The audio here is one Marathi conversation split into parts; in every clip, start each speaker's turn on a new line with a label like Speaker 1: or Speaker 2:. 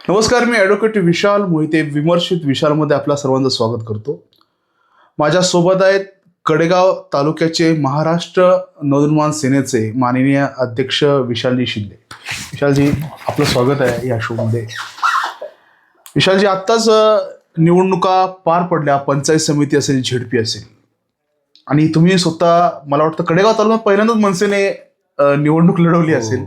Speaker 1: नमस्कार, मी ॲडव्होकेट विशाल मोहिते विमर्शित विशालमध्ये आपल्या सर्वांचं स्वागत करतो. माझ्यासोबत आहेत कडेगाव तालुक्याचे महाराष्ट्र नवनिर्माण सेनेचे माननीय अध्यक्ष विशालजी शिंदे. विशालजी, आपलं स्वागत आहे या शोमध्ये. विशालजी, आत्ताच निवडणुका पार पडल्या, पंचायत समिती असेल, झेडपी असेल, आणि तुम्ही स्वतः मला वाटतं कडेगाव तालुक्यात पहिल्यांदाच मनसेने निवडणूक लढवली असेल.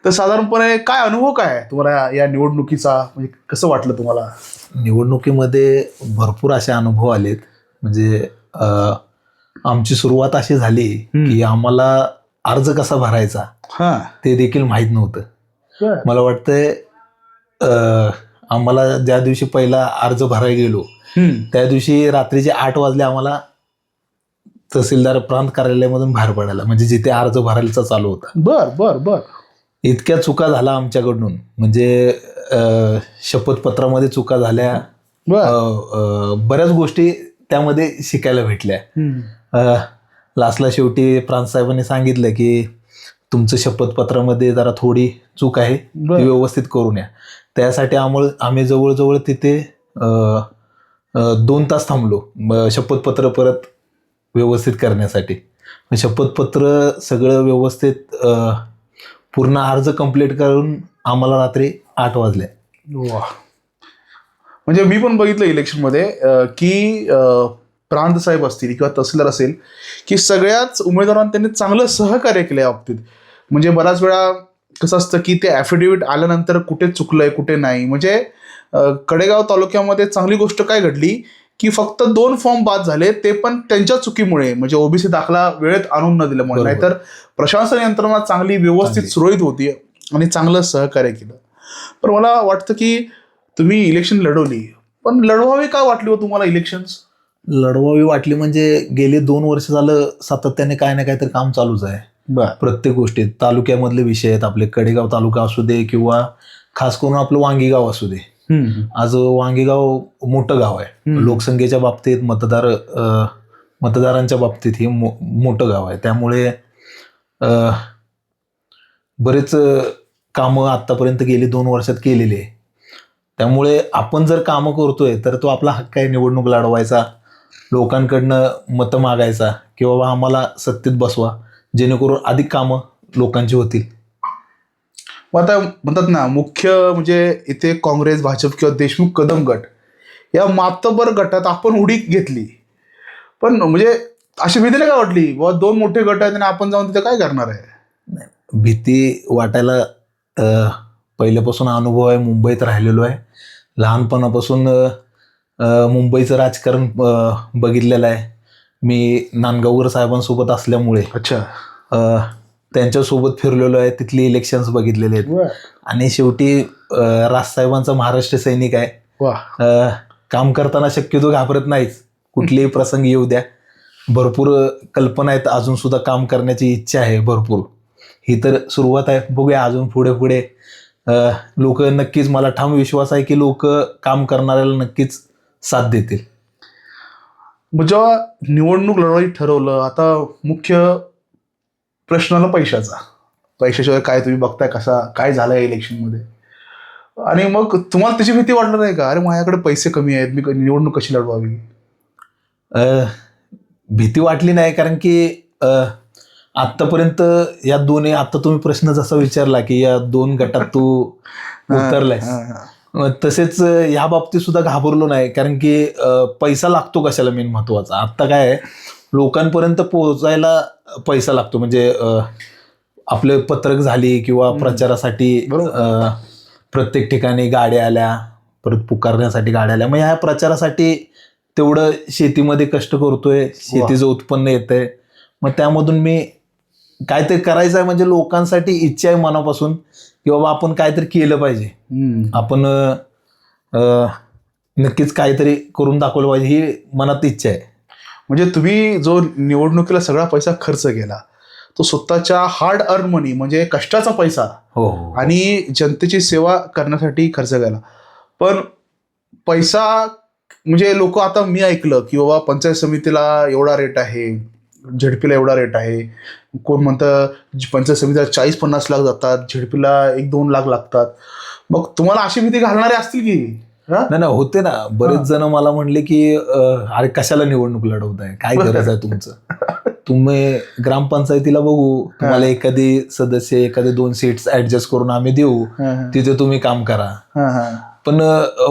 Speaker 1: तर साधारणपणे काय अनुभव काय आहे तुम्हाला या निवडणुकीचा, म्हणजे कसं वाटलं तुम्हाला?
Speaker 2: निवडणुकीमध्ये भरपूर असे अनुभव आलेत. म्हणजे आमची सुरुवात अशी झाली की आम्हाला अर्ज कसा भरायचा ते देखील माहीत नव्हतं. मला वाटतंय आम्हाला ज्या दिवशी पहिला अर्ज भरायला गेलो त्या दिवशी रात्रीचे 8 वाजले आम्हाला तहसीलदार प्रांत कार्यालयामधून बाहेर पडायला, म्हणजे जिथे अर्ज भरायचा चालू होता.
Speaker 1: बर बर बर
Speaker 2: इतक्या चुका झाल्या आमच्याकडून, म्हणजे शपथपत्रामध्ये चुका झाल्या, बऱ्याच गोष्टी त्यामध्ये शिकायला भेटल्या. लास्टला शेवटी प्रांत साहेबांनी सांगितलं की तुमचं शपथपत्रामध्ये जरा थोडी चूक आहे, ती व्यवस्थित करून या. त्यासाठी आम्ही जवळजवळ तिथे 2 तास थांबलो शपथपत्र परत व्यवस्थित करण्यासाठी. शपथपत्र सगळं व्यवस्थित पूर्ण अर्ज कंप्लीट करून आम्हाला रात्री 8 वाजले.
Speaker 1: वा, म्हणजे मी पण बघितलं इलेक्शनमध्ये की प्रांत साहेब असतील किंवा तहसीलदार असेल की सगळ्याच उमेदवारांना त्यांनी चांगलं सहकार्य केलं या बाबतीत. म्हणजे बऱ्याच वेळा कसं असतं की ते ॲफिडेव्हिट आल्यानंतर कुठे चुकलंय कुठे नाही. म्हणजे कडेगाव तालुक्यामध्ये चांगली गोष्ट काय घडली की फक्त 2 फॉर्म बाद झाले, ते पण त्यांच्या चुकीमुळे, म्हणजे ओबीसी दाखला वेळेत आणून न दिल्यामुळे. नाहीतर प्रशासन यंत्रणा चांगली व्यवस्थित सुरळीत होती आणि चांगलं सहकार्य केलं. पण मला वाटतं की तुम्ही इलेक्शन लढवली, पण लढवावी का वाटली हो तुम्हाला इलेक्शन्स?
Speaker 2: लढवावी वाटली म्हणजे गेले 2 वर्ष झालं सातत्याने काय ना काहीतरी काम चालूच आहे. प्रत्येक गोष्टीत तालुक्यामधले विषय आहेत आपले. कडेगाव तालुका असू दे किंवा खास करून आपलं वांगीगाव असू दे. आज वांगीगाव मोठं गाव आहे. लोकसंख्येच्या बाबतीत, मतदारांच्या बाबतीत हे मोठं गाव आहे. त्यामुळे बरेच कामं आतापर्यंत गेली 2 वर्षात केलेली आहे. त्यामुळे आपण जर कामं करतोय तर तो आपला हक्क आहे निवडणूक लढवायचा, लोकांकडनं मतं मागायचा किंवा आम्हाला सत्तेत बसवा, जेणेकरून अधिक कामं लोकांची होतील.
Speaker 1: आता म्हणतात ना, मुख्य म्हणजे इथे काँग्रेस, भाजप किंवा देशमुख कदम गट या मातबर गटात आपण उडी घेतली. पण म्हणजे अशी भीती नाही का वाटली, बाबा 2 मोठे गट आहेत आणि आपण जाऊन तिथे काय करणार आहे?
Speaker 2: भीती वाटायला पहिल्यापासून अनुभव आहे. मुंबईत राहिलेलो आहे, लहानपणापासून मुंबईचं राजकारण बघितलेलं आहे मी. नांदगावकर साहेबांसोबत असल्यामुळे त्यांच्यासोबत फिरलेलो आहे, तिथली इलेक्शन्स बघितलेले आहेत. आणि शेवटी राजसाहेबांचा महाराष्ट्र सैनिक आहे. काम करताना शक्यतो घाबरत नाहीच, कुठलेही प्रसंग येऊ द्या. भरपूर कल्पना आहेत, अजून सुद्धा काम करण्याची इच्छा आहे भरपूर. ही तर सुरुवात आहे, बघूया अजून पुढे पुढे. लोक नक्कीच, मला ठाम विश्वास आहे की लोक काम करणाऱ्याला नक्कीच साथ देतील.
Speaker 1: जेव्हा निवडणूक लढवायची ठरवलं, आता मुख्य प्रश्न आला पैशाचा. पैशाशिवाय काय तुम्ही बघताय काय झालं या इलेक्शनमध्ये, आणि मग तुम्हाला त्याची भीती वाटलं नाही का, अरे माझ्याकडे पैसे कमी आहेत, मी निवडणूक कशी लढवावी?
Speaker 2: भीती वाटली नाही, कारण की आत्तापर्यंत या दोन्ही, आता तुम्ही प्रश्न जसा विचारला की या 2 गटात तू उतरलायस, तसेच ह्या बाबतीत सुद्धा घाबरलो नाही. कारण की पैसा लागतो कशाला, मेन महत्वाचा. आत्ता काय आहे, लोकांपर्यंत पोहोचायला पैसा लागतो. म्हणजे आपले पत्रक झाली किंवा प्रचारासाठी प्रत्येक ठिकाणी गाड्या आल्या, परत पुकारण्यासाठी गाड्या आल्या. मग ह्या प्रचारासाठी तेवढं शेतीमध्ये कष्ट करतोय, शेतीचं उत्पन्न येतंय. मग त्यामधून मी काहीतरी करायचं आहे, म्हणजे लोकांसाठी इच्छा आहे मनापासून की बाबा आपण काहीतरी केलं पाहिजे, आपण नक्कीच काहीतरी करून दाखवलं पाहिजे, ही मनात इच्छा आहे.
Speaker 1: म्हणजे तुम्ही जो निवडणुकीला सगळा पैसा खर्च केला तो स्वतःच्या हार्ड अर्न मनी, म्हणजे कष्टाचा पैसा, आणि जनतेची सेवा करण्यासाठी खर्च केला. पण पैसा म्हणजे लोक, आता मी ऐकलं की बाबा पंचायत समितीला एवढा रेट आहे, झेडपीला एवढा रेट आहे, कोण म्हणतं पंचायत समितीला 40-50 लाख जातात, झेडपीला 1-2 लाख लागतात. मग तुम्हाला अशी भीती घालणारे असतील की
Speaker 2: नाही होते ना. बरेच जण मला म्हणले की अरे कशाला निवडणूक लढवताय, काय गरज आहे तुमचं, तुम्ही ग्रामपंचायतीला बघू, तुम्हाला एखादी सदस्य एखादे 2 सीट्स ऍडजस्ट करून आम्ही देऊ, तिथे तुम्ही काम करा. पण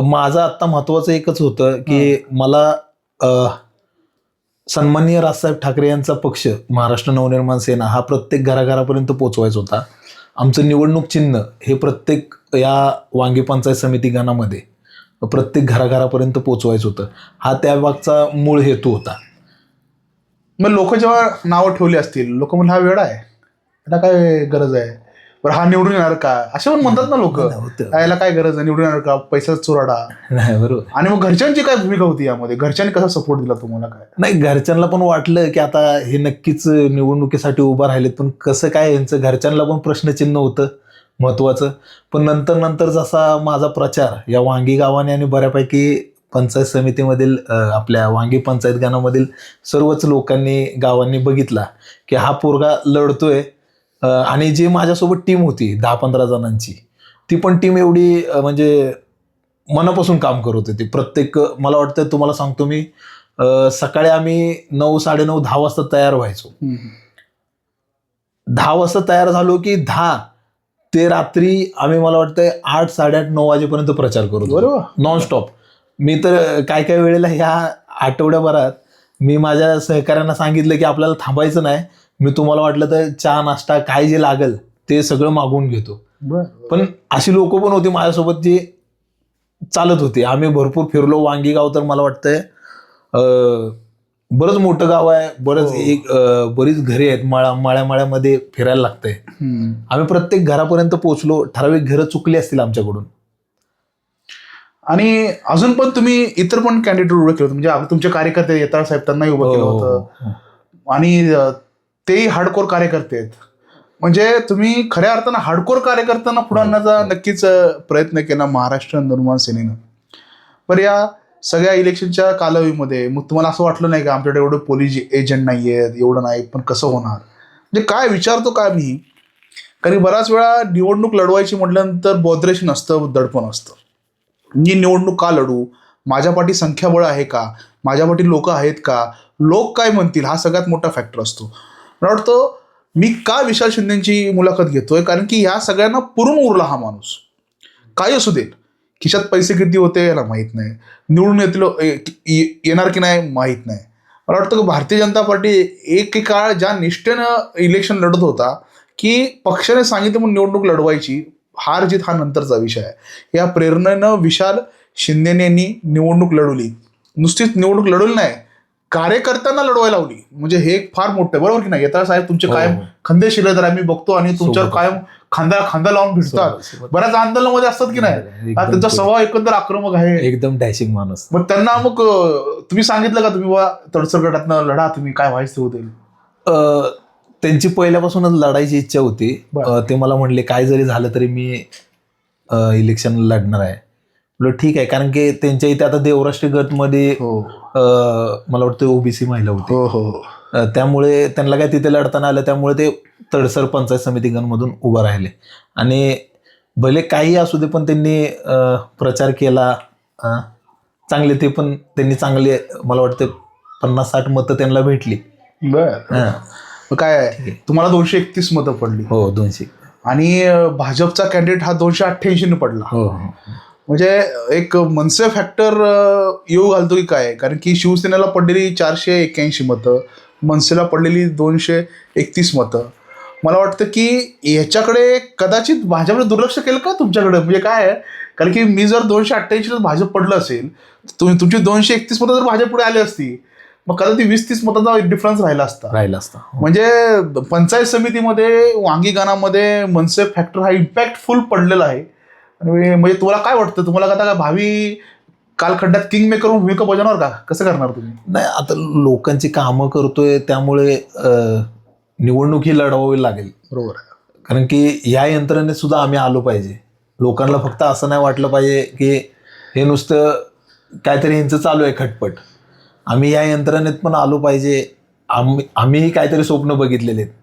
Speaker 2: माझं आता महत्वाचं एकच होतं की मला सन्माननीय राजसाहेब ठाकरे यांचा पक्ष महाराष्ट्र नवनिर्माण सेना हा प्रत्येक घराघरापर्यंत पोहोचवायचा होता. आमचं निवडणूक चिन्ह हे प्रत्येक या वांगी पंचायत समिती गणामध्ये प्रत्येक घराघरापर्यंत पोहोचवायचं होतं. हा त्यामागचा मूळ हेतू होता.
Speaker 1: मग लोक जेव्हा नावं ठेवली असतील, लोक म्हणून हा वेळा आहे, याला काय गरज आहे, बरं हा निवडून येणार का, असे पण म्हणतात ना लोक, याला काय गरज आहे, निवडून येणार का, पैसा चोराडा.
Speaker 2: नाही बरोबर.
Speaker 1: आणि मग घरच्यांची काय भूमिका होती यामध्ये, घरच्यांनी कसा सपोर्ट दिला तुम्हाला? काय
Speaker 2: नाही, घरच्यांना पण वाटलं की आता हे नक्कीच निवडणुकीसाठी उभा राहिलेत, पण कसं काय यांचं घरच्यांना पण प्रश्नचिन्ह होतं महत्वाचं. पण नंतर जसा माझा प्रचार या वांगी गावाने आणि बऱ्यापैकी पंचायत समितीमधील आपल्या वांगी पंचायत गणामधील सर्वच लोकांनी गावांनी बघितला की हा पोरगा लढतोय, आणि जी माझ्यासोबत टीम होती 10-15 जणांची, ती पण टीम एवढी म्हणजे मनापासून काम करत होती. प्रत्येक मला वाटतं तुम्हाला सांगतो मी, सकाळी आम्ही 9, 9:30, 10 वाजता तयार व्हायचो. 10 वाजता तयार झालो की 10 ते रात्री आम्ही मला वाटतं 8, 8:30, 9 वाजेपर्यंत प्रचार करतो नॉनस्टॉप. मी तर काय काय वेळेला ह्या आठवड्याभरात मी माझ्या सहकाऱ्यांना सांगितलं की आपल्याला थांबायचं नाही, मी तुम्हाला वाटलं तर चहा नाश्ता काय जे लागेल ते सगळं मागवून घेतो. पण अशी लोक पण होती माझ्यासोबत जी चालत होती. आम्ही भरपूर फिरलो. वांगी गाव तर मला वाटतंय बरंच मोठं गाव आहे, बरीच घरे आहेत, माळ्यामध्ये फिरायला लागतंय. आम्ही प्रत्येक घरापर्यंत पोहोचलो. ठराविक घरं चुकली असतील आमच्याकडून.
Speaker 1: आणि अजून पण तुम्ही इतर पण कॅन्डिडेट उभे केलं होतं, म्हणजे तुमचे कार्यकर्ते येताळ साहेब त्यांनाही उभं केलं होतं, आणि तेही हार्डकोर कार्यकर्ते आहेत. म्हणजे तुम्ही खऱ्या अर्थानं हार्डकोर कार्यकर्त्यांना पुढे आणण्याचा नक्कीच प्रयत्न केला महाराष्ट्र निर्माण सेनेनं. पण या सगळ्या इलेक्शनच्या कालावधीमध्ये मग तुम्हाला असं वाटलं नाही का आमच्याकडे एवढं पोलीस एजंट नाही आहेत, एवढं नाही, पण कसं होणार, म्हणजे काय विचारतो काय मी, कारण बऱ्याच वेळा निवडणूक लढवायची म्हटल्यानंतर बॉद्रेश नसतं, दडपण असतं. मी निवडणूक का लढू, माझ्या पाठी संख्याबळ आहे का, माझ्या पाठी लोक आहेत का, लोक काय म्हणतील, हा सगळ्यात मोठा फॅक्टर असतो. मला वाटतं मी का विशाल शिंदेची मुलाखत घेतोय, कारण की ह्या सगळ्यांना पुरून उरला हा माणूस. काय असू देत, खिशात पैसे किती होते याला माहीत नाही, निवडून येणार की नाही माहीत नाही. मला वाटतं की भारतीय जनता पार्टी एक काळ ज्या निष्ठेनं इलेक्शन लढत होता की पक्षाने सांगितलं म्हणून निवडणूक लढवायची, हार जीत हा नंतरचा विषय आहे. या प्रेरणेनं विशाल शिंदेनेनी निवडणूक लढवली. नुसतीच निवडणूक लढवली नाही, कार्यकर्त्यांना लढवायला लावली. म्हणजे हे एक फार मोठं आहे, बरोबर की नाही? येता साहेब तुमचे कायम खंदेशीर तर आम्ही बघतो, आणि तुमच्यावर कायम खांदा लावून भिडतात. बऱ्याच आंदोलनामध्ये असतात की नाही, त्यांचा स्वभाव एकंदर आक्रमक आहे,
Speaker 2: एकदम डॅशिंग माणूस.
Speaker 1: मग त्यांना मग तुम्ही सांगितलं का तुम्ही तडसर गटातनं लढा, तुम्ही काय व्हायचं होते?
Speaker 2: त्यांची पहिल्यापासूनच लढायची इच्छा होती. ते मला म्हणले काय जरी झालं तरी मी इलेक्शन लढणार आहे. बोल ठीक आहे, कारण की त्यांच्या इथे आता देवराष्ट्र गटमध्ये मला वाटतं ओबीसी महिला होती, त्यामुळे त्यांना काय तिथे लढताना आलं, त्यामुळे ते तडसर पंचायत समिती गणमधून उभं राहिले. आणि भले काही असू दे पण त्यांनी प्रचार केला चांगले, ते पण त्यांनी चांगले मला वाटतं 50-60 मतं त्यांना भेटली.
Speaker 1: बरं, काय तुम्हाला 231 मतं पडली?
Speaker 2: हो, 200. आणि
Speaker 1: भाजपचा कॅन्डिडेट हा 288 पडला. म्हणजे एक मनसे फॅक्टर येऊ घालतो की काय, कारण की शिवसेनेला पडलेली 481 मतं, मनसेला पडलेली 231 मतं. मला वाटतं की याच्याकडे कदाचित भाजपने दुर्लक्ष केलं का तुमच्याकडे, म्हणजे काय आहे, कारण की मी जर 288 भाजप पडलं असेल, तुमची 231 मतं जर भाजप पुढे आली असती, मग कदाचित 20-30 मतांचा डिफरन्स राहिला असता. म्हणजे पंचायत समितीमध्ये वांगी गाणामध्ये मनसे फॅक्टर हा इम्पॅक्टफुल पडलेला आहे. आणि म्हणजे तुम्हाला काय वाटतं, तुम्हाला आता भावी कालखंडात किंग मेकर भूमिका बजावणार का, कसं करणार तुम्ही?
Speaker 2: नाही, आता लोकांची कामं करतोय त्यामुळे निवडणूक ही लढवावी लागेल.
Speaker 1: बरोबर आहे,
Speaker 2: कारण की या यंत्रणेत सुद्धा आम्ही आलो पाहिजे. लोकांना फक्त असं नाही वाटलं पाहिजे की हे नुसतं काहीतरी ह्यांचं चालू आहे खटपट. आम्ही या यंत्रणेत पण आलो पाहिजे, आम्हीही काहीतरी स्वप्न बघितलेले आहेत.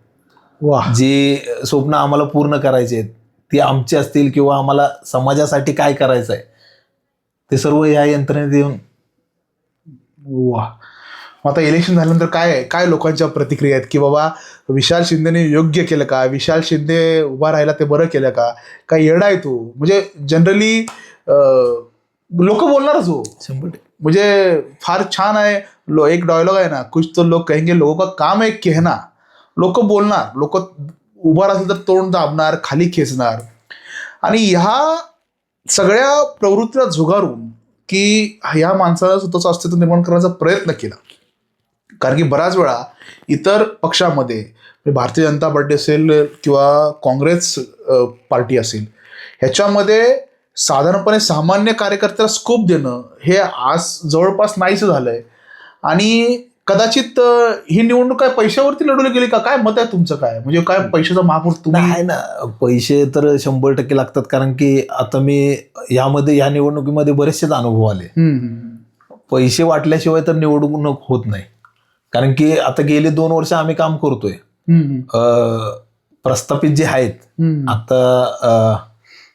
Speaker 1: वा.
Speaker 2: जी स्वप्न आम्हाला पूर्ण करायचे आहेत, ती आमची असतील किंवा आम्हाला समाजासाठी काय करायचं आहे, ते सर्व या यंत्रणेत येऊन.
Speaker 1: वा. मग आता इलेक्शन झाल्यानंतर काय काय लोकांच्या प्रतिक्रिया आहेत की बाबा विशाल शिंदेने योग्य केलं का, विशाल शिंदे उभा राहिला ते बरं केलं का, काय येडा आहे तो, म्हणजे जनरली लोक बोलणारच हो.
Speaker 2: 100%.
Speaker 1: म्हणजे फार छान आहे. एक डायलॉग आहे ना, कुछ तो लोग कहेंगे लोगों का काम है कहना. लोक बोलणार, लोक उभा राहतील तर तोंड दाबणार, खाली खेचणार. आणि ह्या सगळ्या प्रवृत्तीला झुगारून की ह्या माणसाला स्वतःचं अस्तित्व निर्माण करण्याचा प्रयत्न केला. कारण की बऱ्याच वेळा इतर पक्षामध्ये भारतीय जनता पार्टी असेल किंवा काँग्रेस पार्टी असेल, ह्याच्यामध्ये साधारणपणे सामान्य कार्यकर्त्याला स्कोप देणं हे आज जवळपास नाहीसं झालंय. आणि कदाचित ही निवडणूक काय पैशावरती लढवली गेली का, काय मत आहे तुमचं? काय म्हणजे काय पैशाचा महापूर तुम्ही?
Speaker 2: नाही ना, पैसे तर 100% लागतात. कारण की आता मी या निवडणुकीमध्ये बरेचसेच अनुभव आले. पैसे वाटल्याशिवाय तर निवडणूक होत नाही. कारण की आता गेले 2 वर्ष आम्ही काम करतोय. प्रस्थापित जे आहेत आता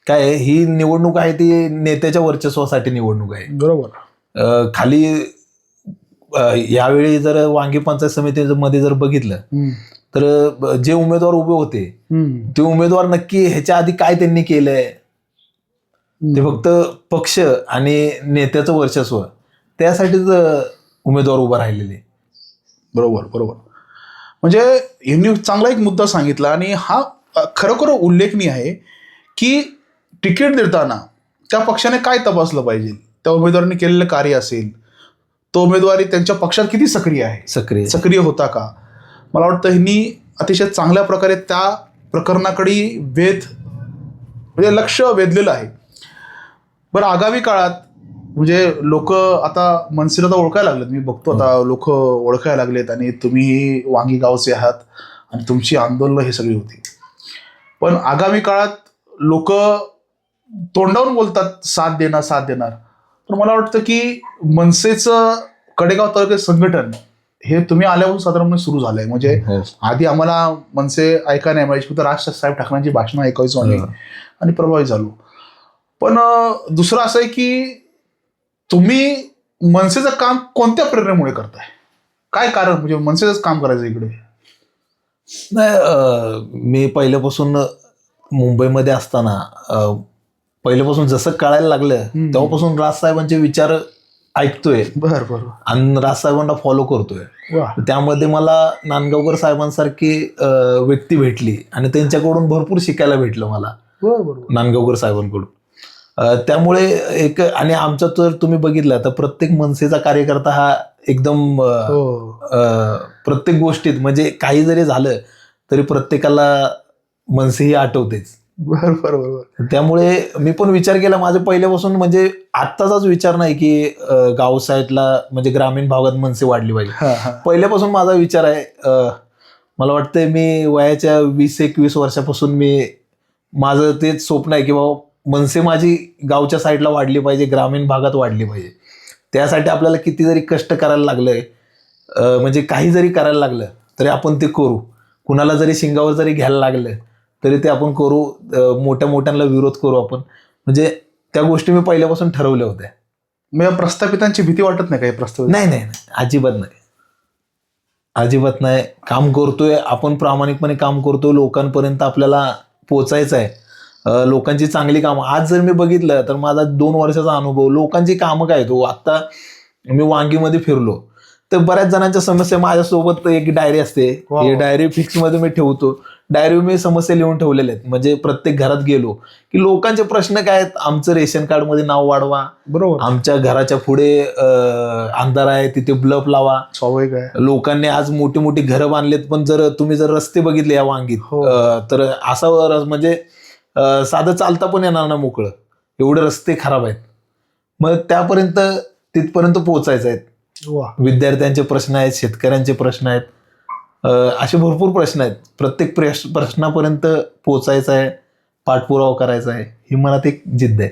Speaker 2: काय ही निवडणूक आहे ती नेत्याच्या वर्चस्वासाठी निवडणूक आहे.
Speaker 1: बरोबर.
Speaker 2: खाली यावेळी जर वांगी पंचायत समितीमध्ये जर बघितलं तर जे उमेदवार उभे होते ते उमेदवार नक्की ह्याच्या आधी काय त्यांनी केलंय, ते फक्त पक्ष आणि नेत्याचं वर्चस्व त्यासाठीच उमेदवार उभा राहिलेले.
Speaker 1: बरोबर बरोबर. म्हणजे यांनी चांगला एक मुद्दा सांगितला आणि हा खरोखर उल्लेखनीय आहे की तिकीट देताना त्या पक्षाने काय तपासलं पाहिजे, त्या उमेदवारांनी केलेलं कार्य असेल, तो उमेदवारी त्यांच्या पक्षात किती सक्रिय आहे, सक्रिय होता का. मला वाटतं ह्यांनी अतिशय चांगल्या प्रकारे त्या प्रकरणाकडे म्हणजे लक्ष वेधलेलं आहे. बरं, आगामी काळात म्हणजे लोक आता मनसेला तर ओळखायला लागलेत. मी बघतो आता लोक ओळखायला लागलेत आणि तुम्ही वांगी गावचे आहात आणि तुमची आंदोलनं हे सगळी होती. पण आगामी काळात लोक तोंडावरून बोलतात साथ देणार साथ देणार. पण मला वाटतं की मनसेचं कडेगाव तालुक्यात संघटन हे तुम्ही आल्यापासून साधारणपणे सुरू झालंय. म्हणजे आधी आम्हाला मनसे ऐकायला नाही मिळायची, फक्त राजसाहेब ठाकरेंची भाषणं ऐकायचो आम्ही आणि प्रभावित झालो. पण दुसरं असं आहे की तुम्ही मनसेचं काम कोणत्या प्रेरणेमुळे करताय, काय कारण, म्हणजे मनसेचंच काम करायचं इकडे?
Speaker 2: नाही, मी पहिल्यापासून मुंबईमध्ये असताना पहिल्यापासून जसं कळायला लागलं तेव्हापासून राजसाहेबांचे विचार ऐकतोय.
Speaker 1: बरोबर.
Speaker 2: आणि राजसाहेबांना फॉलो करतोय. त्यामध्ये मला नांदगावकर साहेबांसारखी व्यक्ती भेटली आणि त्यांच्याकडून भरपूर शिकायला भेटलं मला, नांदगावकर साहेबांकडून. त्यामुळे एक आणि आमचा तर तुम्ही बघितलं तर प्रत्येक मनसेचा कार्यकर्ता हा एकदम प्रत्येक गोष्टीत म्हणजे काही जरी झालं तरी प्रत्येकाला मनसे ही आठवतेच.
Speaker 1: बरोबर.
Speaker 2: त्यामुळे मी पण विचार केला माझं पहिल्यापासून, म्हणजे आत्ताचाच विचार नाही की गाव साईडला म्हणजे ग्रामीण भागात मनसे वाढली पाहिजे. पहिल्यापासून माझा विचार आहे. मला वाटतंय मी वयाच्या 20-21 वर्षापासून माझं तेच स्वप्न आहे की बाबा मनसे माझी गावच्या साईडला वाढली पाहिजे, ग्रामीण भागात वाढली पाहिजे. त्यासाठी आपल्याला किती जरी कष्ट करायला लागलंय, म्हणजे काही जरी करायला लागलं तरी आपण ते करू. कुणाला जरी शिंगावर जरी घ्यायला लागलं तरी ते आपण करू. मोठ्या मोठ्यांना विरोध करू आपण. म्हणजे त्या गोष्टी मी पहिल्यापासून ठरवल्या होत्या.
Speaker 1: मग प्रस्थापितांची भीती वाटत नाही काही? प्रस्थापित
Speaker 2: नाही, अजिबात नाही, अजिबात नाही. काम करतोय आपण, प्रामाणिकपणे काम करतोय. लोकांपर्यंत आपल्याला पोचायचं आहे. लोकांची चांगली कामं. आज जर मी बघितलं तर माझा 2 वर्षाचा अनुभव, लोकांची कामं काय तो. आता मी वांगीमध्ये फिरलो तर बऱ्याच जणांच्या समस्या, माझ्यासोबत एक डायरी असते, ही डायरी फिक्स मध्ये मी ठेवतो. डायरीवर मी समस्या लिहून ठेवलेल्या आहेत. म्हणजे प्रत्येक घरात गेलो की लोकांचे प्रश्न काय आहेत. आमचं रेशन कार्ड मध्ये नाव वाढवा,
Speaker 1: बरोबर,
Speaker 2: आमच्या घराच्या पुढे अंधार आहे तिथे बल्ब लावा.
Speaker 1: स्वाभाविक आहे.
Speaker 2: लोकांनी आज मोठी मोठी घरं बांधलेत, पण तुम्ही जर रस्ते बघितले या वांगीत तर असं म्हणजे साधं चालता पण येणार ना मोकळं, एवढे रस्ते खराब आहेत. मग त्यापर्यंत तिथपर्यंत पोहोचायचं आहे. विद्यार्थ्यांचे प्रश्न आहेत, शेतकऱ्यांचे प्रश्न आहेत, असे भरपूर प्रश्न आहेत. प्रत्येक प्रश्नापर्यंत पोचायचं आहे, पाठपुरावा करायचा आहे, ही मनात एक जिद्द आहे.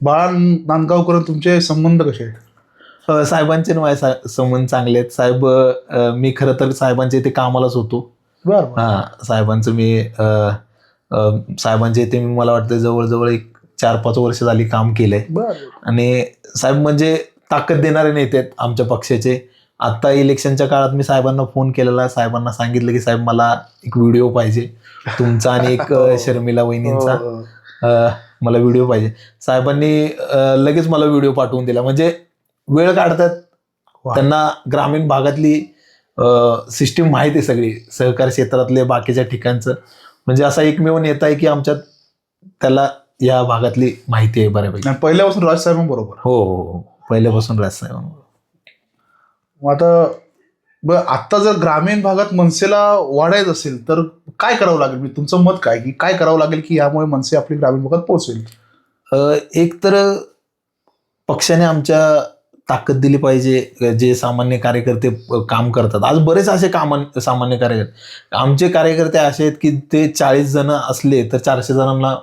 Speaker 1: बाळा नांदगावकर, तुमचे संबंध कसे आहेत?
Speaker 2: साहेबांचे आणि माझे संबंध चांगले आहेत. साहेब मी खरं तर साहेबांच्या इथे कामालाच होतो.
Speaker 1: बरं
Speaker 2: हा, साहेबांचं मी साहेबांच्या इथे मी मला वाटतं जवळजवळ एक 4-5 वर्ष झाली काम केलंय.
Speaker 1: बरं.
Speaker 2: आणि साहेब म्हणजे ताकद देणारे नेते आहेत आमच्या पक्षाचे. आता इलेक्शनच्या काळात मी साहेबांना फोन केलेला, साहेबांना सांगितलं की साहेब मला एक व्हिडिओ पाहिजे तुमचा आणि एक शर्मिला वहिनींचा, मला व्हिडिओ पाहिजे. साहेबांनी लगेच मला व्हिडिओ पाठवून दिला. म्हणजे वेळ काढतात, त्यांना ग्रामीण भागातली सिस्टीम माहिती आहे सगळी, सहकार क्षेत्रातले बाकीच्या ठिकाणचं. म्हणजे असा एकमेव नेता आहे की आमच्यात त्याला या भागातली माहिती आहे बऱ्यापैकी.
Speaker 1: पहिल्यापासून राजसाहेबांबरोबर?
Speaker 2: हो, पहिल्यापासून राजसाहेबांबरोबर.
Speaker 1: आता आता जर ग्रामीण भागात मनसेला वाढायचं असेल तर काय करावं लागेल? मी तुमचं मत काय की काय करावं लागेल की यामुळे मनसे आपली ग्रामीण भागात पोहोचेल?
Speaker 2: एक तर पक्षाने आमच्या ताकद दिली पाहिजे. जे सामान्य कार्यकर्ते काम करतात, आज बरेच असे सामान्य कार्यकर्ते, आमचे कार्यकर्ते असे आहेत की ते 40 जण असले तर 400 जणांना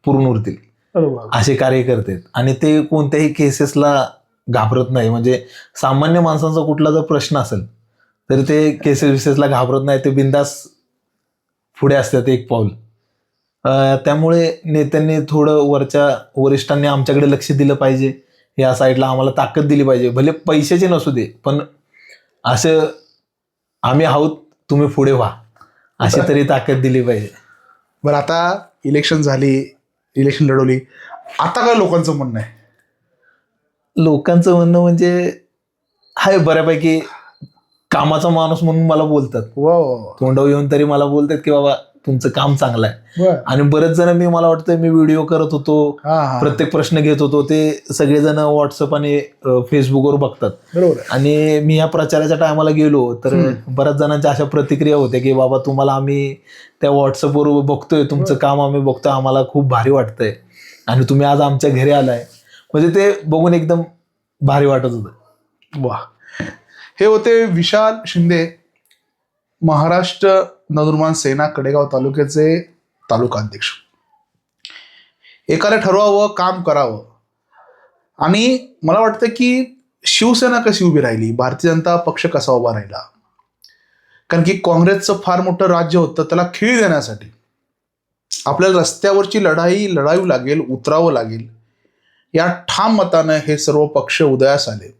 Speaker 2: पुरून उरतील असे कार्यकर्ते आहेत. आणि ते कोणत्याही केसेसला घाबरत नाही. म्हणजे सामान्य माणसांचा कुठला जर प्रश्न असेल तर ते केसेसला घाबरत नाही, ते बिंदास पुढे असतात एक पाऊल. त्यामुळे नेत्यांनी थोडं वरिष्ठांनी आमच्याकडे लक्ष दिलं पाहिजे. या साईडला आम्हाला ताकद दिली पाहिजे, भले पैशाचे नसू दे, पण असं आम्ही आहोत, तुम्ही पुढे व्हा, अशी तरी ताकद दिली पाहिजे.
Speaker 1: बरं, आता इलेक्शन लढवली, आता काय लोकांचं म्हणणं आहे?
Speaker 2: लोकांचं म्हणणं म्हणजे हाय बऱ्यापैकी कामाचा माणूस म्हणून मला बोलतात. तोंडावर येऊन तरी मला बोलतात की बाबा तुमचं काम चांगलं आहे. आणि बरेच जण मला वाटतं मी व्हिडिओ करत होतो, प्रत्येक प्रश्न घेत होतो, ते सगळेजण व्हॉट्सअप आणि फेसबुकवर बघतात.
Speaker 1: बरोबर.
Speaker 2: आणि मी या प्रचाराच्या टायमाला गेलो तर बऱ्याच जणांच्या अशा प्रतिक्रिया होत्या की बाबा तुम्हाला आम्ही त्या व्हॉट्सअपवर बघतोय, तुमचं काम आम्ही बघतोय, आम्हाला खूप भारी वाटतंय आणि तुम्ही आज आमच्या घरी आलाय. म्हणजे ते बघून एकदम भारी वाटत होतं.
Speaker 1: वा. हे होते विशाल शिंदे, महाराष्ट्र नवनिर्माण सेना कडेगाव तालुक्याचे तालुका अध्यक्ष. एकाला ठरवावं, काम करावं. आणि मला वाटतं की शिवसेना कशी उभी राहिली, भारतीय जनता पक्ष कसा उभा राहिला, कारण की काँग्रेसचं फार मोठं राज्य होतं, त्याला खीळ देण्यासाठी आपल्याला रस्त्यावरची लढाई लढावी लागेल, उतरावं लागेल. या ठाम मतानं हे सर्व पक्ष उदयास आले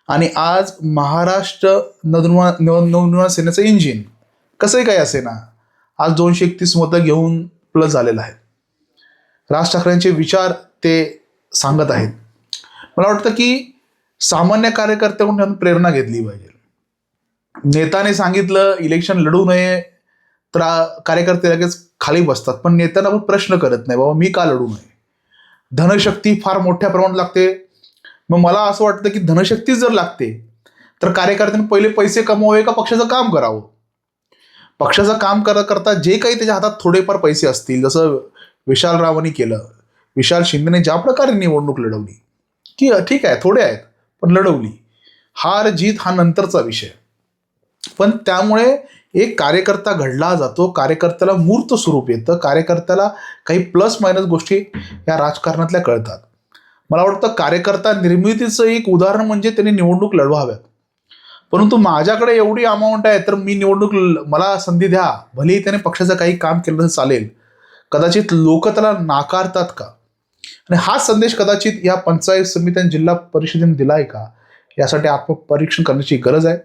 Speaker 1: आणि आज महाराष्ट्र नवनिर्माण सेनेचं इंजिन कसंही काय असे ना, आज 231 मतं घेऊन प्लस झालेलं आहे. राज ठाकरेंचे विचार ते सांगत आहेत. मला वाटतं की सामान्य कार्यकर्त्याकडून प्रेरणा घेतली पाहिजे. नेत्याने सांगितलं इलेक्शन लढू नये तर कार्यकर्ते लगेच खाली बसतात, पण नेत्यांना पण प्रश्न करत नाही, बाबा मी का लढू नये. धनशक्ती फार मोठ्या प्रमाणात लागते. मग मला असं वाटतं की धनशक्ती जर लागते तर कार्यकर्त्यांनी पहिले पैसे कमवावे का पक्षाचं काम करावं. पक्षाचं काम करता जे काही त्याच्या हातात थोडेफार पैसे असतील, जसं विशाल रावांनी केलं, विशाल शिंदेने ज्या प्रकारे निवडणूक लढवली की ठीक आहे थोडे आहेत पण लढवली, हार जीत हा नंतरचा विषय. पण त्यामुळे एक कार्यकर्ता घडला जातो, कार्यकर्त्याला मूर्त स्वरूप येतं, कार्यकर्त्याला काही प्लस मायनस गोष्टी या राजकारणातल्या कळतात. मला वाटतं कार्यकर्ता निर्मितीचं एक उदाहरण म्हणजे त्यांनी निवडणूक लढवाव्यात. परंतु माझ्याकडे एवढी अमाऊंट आहे तर मी मला संधी द्या, भलेही त्याने पक्षाचं काही काम केलं तर चालेल, कदाचित लोक त्याला नाकारतात का, आणि हा संदेश कदाचित या पंचायत समित्या जिल्हा परिषदेने दिला आहे का, यासाठी आत्मपरीक्षण करण्याची गरज आहे.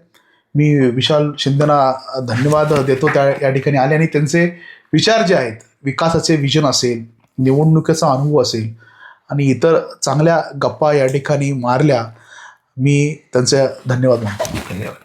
Speaker 1: मी विशाल शिंदेना धन्यवाद देतो या ठिकाणी आले आणि त्यांचे विचार जे आहेत, विकासाचे विजन असेल, निवडणुकीचा अनुभव असेल आणि इतर चांगल्या गप्पा या ठिकाणी मारल्या, मी त्यांचे धन्यवाद मानतो.
Speaker 2: धन्यवाद.